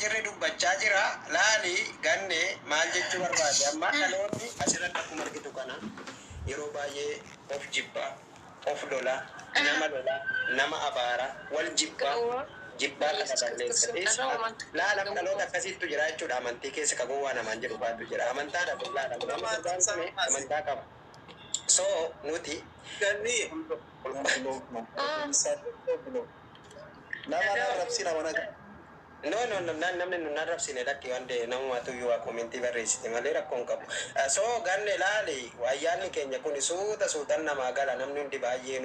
Jirri dubbachaa jira laali ganne maal jechuu barbaade amma dhaloonni asirratti akkuma argitu kana yeroo baay'ee of jibba of lola nama abaara wal jibbaa kana balleessatis laala dhaloota akkasiitu jira jechuudha amantii keessa ka gowwaa namaan jedhu baatu jira amantaadha laala amantaa qaba so nuti ganni nama rabsina wanaga No, namni nun arrabsine lakki wande namuma tuyyuu waa komentii barreessite malee rakkoon qabu. So ganne laali ayyaanni keenya kun suutan namaa gala namni hundi baay'ee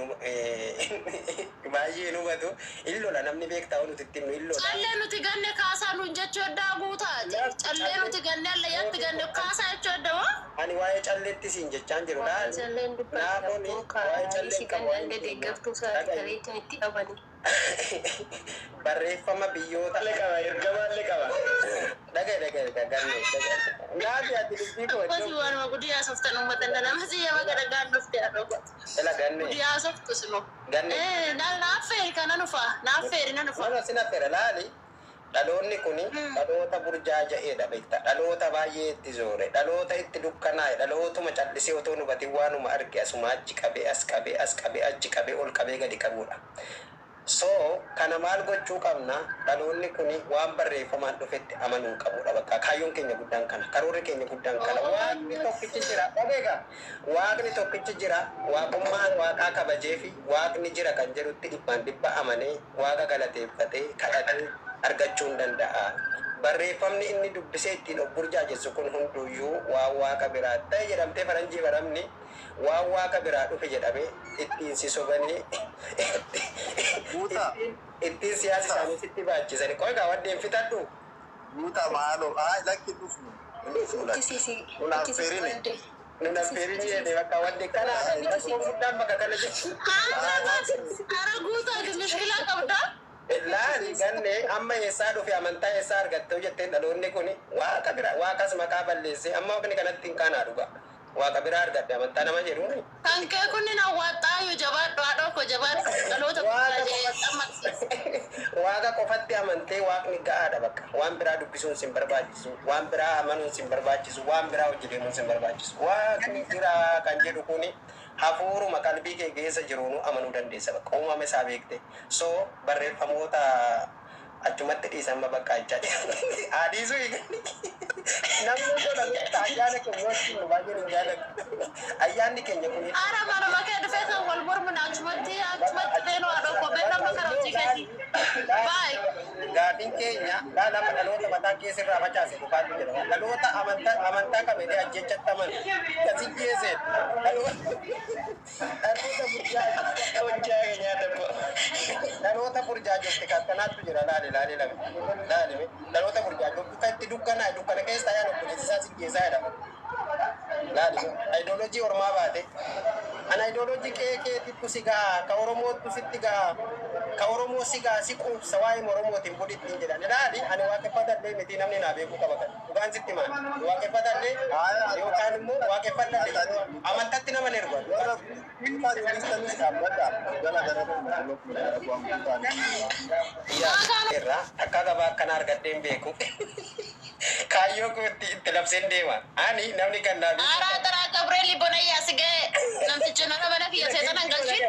numatu illola namni beektaa nuti ittiin nu illola. Callee nuti ganne kaasaa nuun jechuu addaa guutaati. Callee nuti ganne allayyatti ganne kaasaa jechuu adda moo? Ani waa'ee calleetti siin jechaan jiru laali. Calleen dubbatti waa'ee callee qabu. Deeggartuu sa'aatii itti qabani. Barreeffama biyyoota ergamaallee qaba. Dhagaye ganne. Nyaati ati dubbii koo. Basi waanuma guddiyaa softan uummatan nama siyyama gara gaannufte arroba. Ela ganne. Guddiyaa softu sinu. Ganne. Naafeeri kana nufa. Naafeeri na nufa. Mana sina fere laali. Dhaloonni kuni dhaloota burjaaja'eedha beekta. Dhaloota baay'ee itti zoore. Dhaloota itti dukkanaa'e. Dhalootuma callisee otoo nu batin waanuma arge asuma achi qabee as qabee achi qabee ol qabee gadi qabudha. So kana maal gochuu qabna dhaloonni kuni waan barreeffamaan dhufetti amanuu qabudha bakka kaayyoon keenya guddaan kana karoorri keenya guddaan kana waaqni tokkichi jira dhabeega waaqni tokkichi jira waaqummaan waaqaa kabajee fi waaqni jira kan jedhutti dhibba amanee waaqa galateeffatee kadhatee argachuu danda'a. Barreeffamni inni dubbisee ittiin of burjaajessu kun hunduyyuu waan waaqa biraa ta'e jedhamtee faranjii baramni waan waaqa biraa dhufe jedhamee ittiin si sobanii ittiin siyaasa isaanii sitti baachisani. Qoy gaa waddeen fitadhu. Guutaa maaloo lakki dhufnu. Nuna feerini jedhee bakka wadde kana rakkoo guddaan bakka kana jechuudha. Ara guutaa mishkilaa qabdaa? Laali ganne amma eessaa dhufe amantaa eessaa argattee jetteen dhaloonni kun waaqa bira waaqas maqaa balleessee amma waaqni kanatti hin kaanaa dhuga waaqa bira argadde amantaa nama jedhuuni. Kan kee kunniin hawwaxxaa yoo jabaadhu haadha koo jabaadhu dhaloota waaqa qofatti amantee waaqni ga'aadha bakka waan biraa dubbisuun sin barbaachisu waan biraa amanuun sin barbaachisu waan biraa hojjeteemuun sin barbaachisu waaqni jira kan jedhu kuni. Hafuuruma qalbii kee keessa jiruunu amanuu dandeessa bakka uumama isaa beekte so barreeffamoota achumatti dhiisan bakka ajjaa adiisu namni godhan ayyaana keenya baay'ee nu jaalatu ayyaanni keenya kun ara mana makee dhufee kan wal mormuna achumatti feenoo haadha koo beekama kana hojii keeti baay gaafiin keenya laalama dhaloota mataa keessirraa facaase dhufaatu jedhama dhaloota amantaa qabee ajjechattaman kasi geesse dhaloota burjaajofte kattanaattu jira laale dhaloota burjaajofte kan itti dukkana keessa yaan obboleessisaa si geessaa jedhama laale ideoloojii ormaa baate ana ideoloojii keetiittu si ga'a ka oromootu sitti ga'a ka oromoo si ga'a si quubsa waa'ee oromootiin budhittiin jedhan laali ani waaqeffatadhee miti namni naa beekuu qaba kan dhugaan sitti maan waaqeffatadhee yookaan immoo waaqeffatadhee amantatti nama ergu irraa akka gabaa akkana argadheen beeku kaayyoo kootti itti labseen deema ani namni kan naa beeku ara taraa Gabriel Bonayyaa si ga'e namtichi nama mana kiyya seetan hangalchi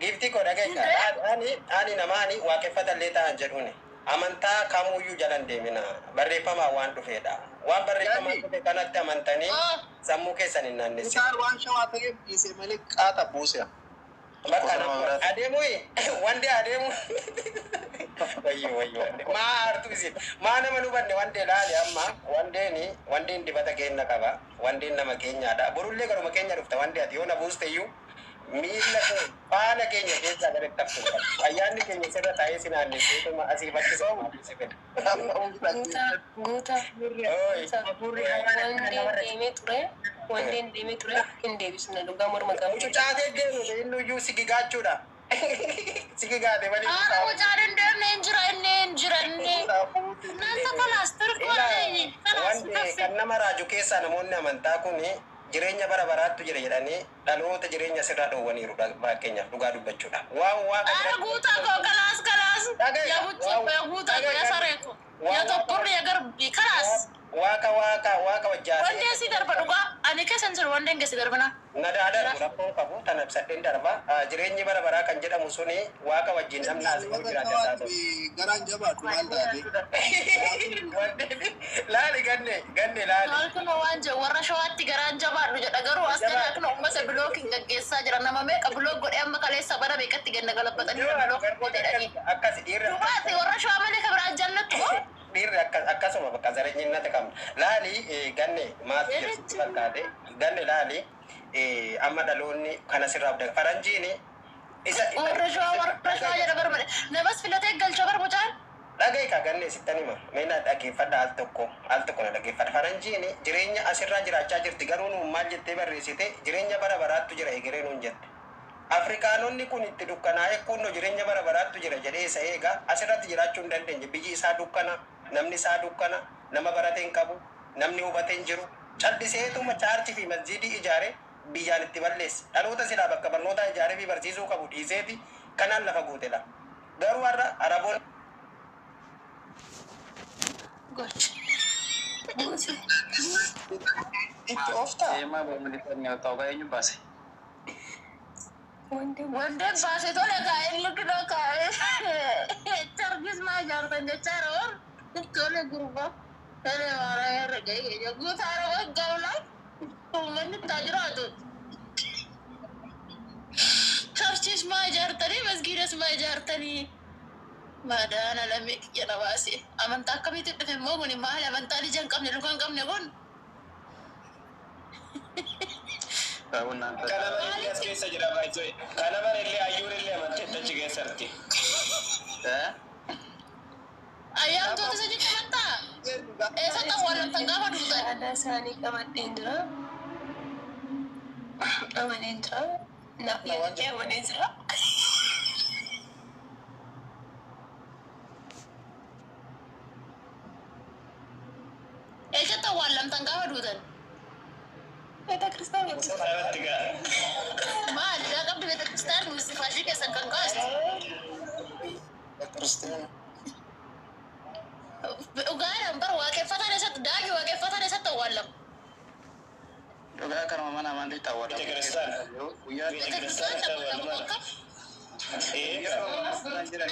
gifti koo dhagaye ani namaani waaqeffatallee ta'an jedhuuni amantaa kamuyyuu jalan deemina barreeffamaa waan dhufeedha waan barreeffamaa dhufe kanatti amantanii sammuu keessan hin naannessi waan shawaa ta'eef dhiisee malee qaata buuse bakka adeemu wande adeemu wayyo maa hartu isin maa nama nu banne wande laale amma wandeen dibata keenya qaba wandeen nama keenyaadha borullee garuma keenya dhufta wande ati yoo na buuste iyyuu miila kee faana keenya keessaa gadi taftu ayyaanni keenya sirra taa'ee si naannesseetuma asii bakkisoo si fedha. Guuta wandeen deemee ture hin deebisne dhugaa morma qabu. Mucaatee deemu innuyyuu si gigaachuudha. Si gigaate malee. Ara mucaan deemne hin jira inni. Nanta kalaas turkoolee. Wande kan nama raaju keessaa namoonni amantaa kuni jireenya bara baraattu jira jedhanii dhaloota jireenya sirraa dhoowwaniiru fakkeenyaaf dhugaa dubbachuudha. Waan Ara guutaa koo kalaas. Yaa guutaa koo yaa sareetu. yaa tokkorri agar karaas waaqa wajjaa wandeen si darba dhugaa ani keessan jiru wandeen keessi darbina nadaadar rakkoon qabu tan ibsadheen darba jireenyi bara baraa kan jedhamu suni waaqa wajjin namni asii jiraata isaa ta'u. Garaan jabaatu maal taate? Laali ganne laali. maal kun waan je warra shawaatti garaan jabaadhu jedha garuu as kana akkuma ummata bilookiin gaggeessaa jira nama meeqa bilook godhee amma kaleessa bara meeqatti ganna galabbatanii bilook godhedhanii Akkas dhiirri dhugaati warra shawaa malee kan biraan jaallattu moo dhiirri akkasuma bakka zareenyinnata qabna. Laali ganne maatu jirtu fakkaate ganne laali amma dhaloonni kana sirraa abda faranjiin isa warra shawaa jedha barbade namas filatee galcha barbucaan dhagee ka ganne sittan hima meena dhageeffadha al tokko na dhageeffadha faranjiin jireenya asirraa jiraachaa jirti garuu nuun maal jettee barreessite jireenya bara baraattu jira egeree nuun jette. Afrikaanonni kun itti dukkanaa'ee kunno jireenya bara baraattu jira jedhee isa eega asirratti jiraachuu hin dandeenye biyyi isaa dukkana namni isaa dukkana nama barateen hin qabu namni hubateen jiru calliseetuma chaarchi fi masjiidii ijaare biyyaan itti balleesse dhaloota silaa bakka barnootaa ijaaree fi barsiisuu qabu dhiiseeti kanaan lafa guutedha garuu har'a araboon Itti ooftaa? Eemaa baamilifannoo yoo ta'u eenyu baase? wandeen baase tole kaa'e liqidoo kaa'e chargis maa ijaartan jechaadha war tole gurba tole waaraa yarra ga'e guutaara waggaawla uummanni itti jiraatu charchis maa ijaartanii masgiidas maa ijaartanii madaana lamee jedha baase amantaa akkamitti dhufe immoo kun maal amantaan ija hin qabne luka hin qabne kun kana malee as keessa jira baay'ee kana malee ayyuun illee amantee achi keessatti. ayyaamtoota isa jecha amantaa eessa xawwaalamtan gaafa duutan aadaa isaanii qabadheen jira. Amaneen jira. Naaf amaneen jira. eessa xawwaalamtan gaafa duutan Beetakristaan maal daa qabdi beetakristaan muzifaashii keessan kan kaastu Kiristiyaana. dhugaadhaan bara waaqeffataan eessatti daagi waaqeffataan eessatti awwaallamu Dhugaa kanuma mana amantii ta'uudha. Guyyaa beetakristaan awwaalamu akka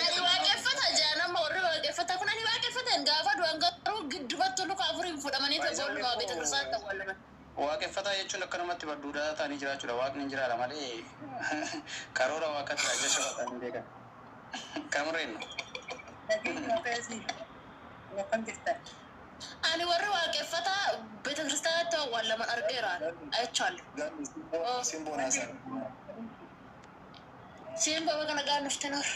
ani waaqeffata jaanama warri waaqeffata kun ani waaqeffatan gaafa du'an garuu giddubattu luka afuriin fudhamanii ta'uu beetakristaan awwaalaman waaqeffataa jechuun akkanumatti badduudhaa ta'anii jiraachuudha. Waaqni hin jiraala malee karoora waaqatti ajja shafatanii beekan. Kamreennu. ani warri waaqeffata beetakristaanatti awwaalaman argeeraan ayachaallu Simboon haasa'u. siin baba kana gaanufte noor